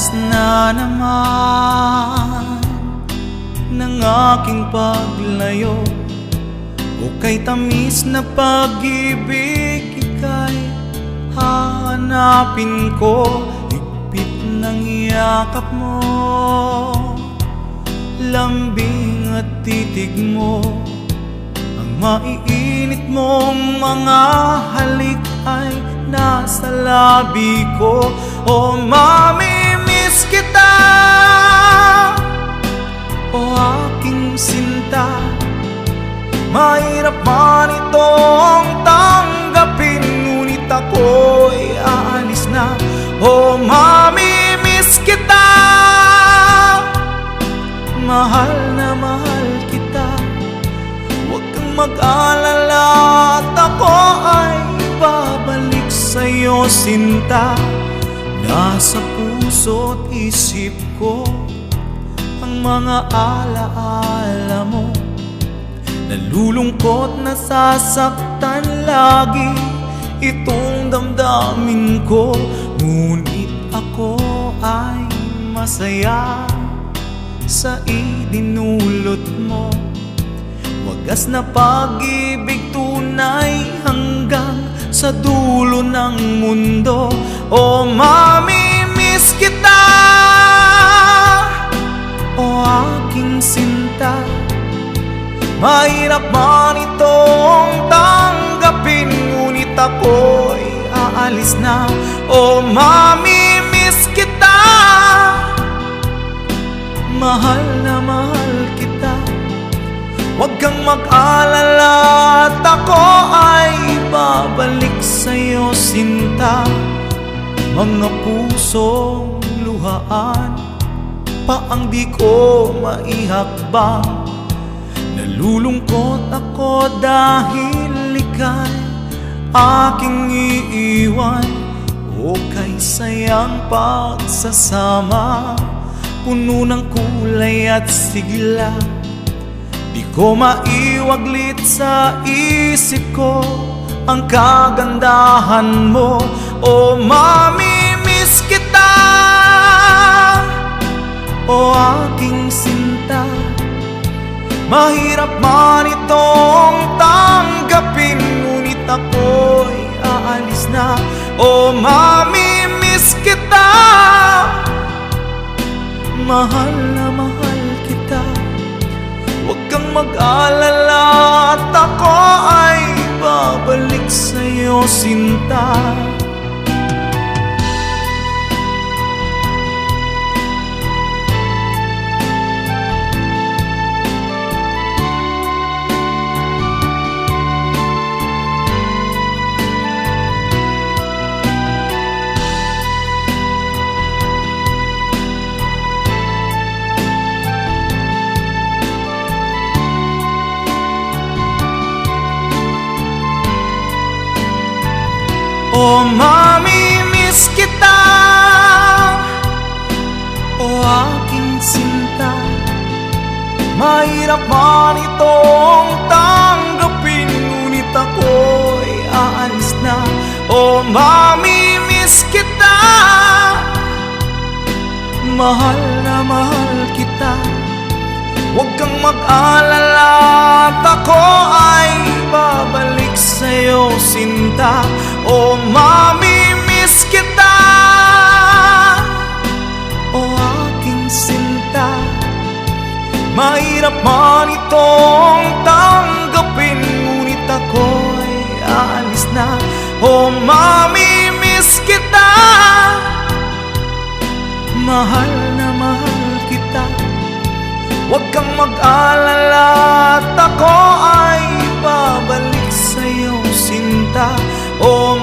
Landas na naman ng aking paglayo, o kay tamis na pag-ibig ika'y hahanapin ko. Higpit ng yakap mo, lambing at titig mo, ang maiinit mong mga halik ay nasa labi ko. O mamimiss kita, o aking sinta, mahirap man itong tanggapin, ngunit ako'y aalis na. O mamimiss kita, mahal na mahal kita, huwag kang mag-alala at ako ay babalik sa'yo, sinta. Nasa puso't isip ko ang mga alaala mo, nalulungkot, nasasaktan lagi itong damdamin ko, ngunit ako ay masaya sa idinulot mo. Wagas na pag-ibig, tunay hanggang sa dulo ng mundo. O mamimiss kita, o aking sinta, mahirap man itong tanggapin, ngunit ako'y aalis na. O mamimiss kita, mahal na mahal kita, huwag kang mag-alala at ako ay babalik sa'yo, sinta. Mga pusong luhaan pa ang di ko maihakbang, nalulungkot ako dahil ika'y aking iiwan. O kay sayang pagsasama, puno ng kulay at sigla, di ko maiwaglit sa isip ko ang kagandahan mo. O mamimiss kita, o aking sinta, mahirap man itong tanggapin, ngunit ako'y aalis na. O mamimiss kita, mahal na mahal kita, huwag kang mag-alala at ako ay babalik sa'yo, sinta. O mamimiss kita, o aking sinta, mahirap man itong tanggapin, ngunit ako'y aalis na. O mamimiss kita, mahal na mahal kita, huwag kang mag-alala at ako ay babalik sa'yo, sinta. O mamimiss kita, o aking sinta, mahirap man itong tanggapin, ngunit ako'y aalis na. O mamimiss kita, mahal na mahal kita, huwag kang mag-alala at ako ay babalik sa'yo, sinta. O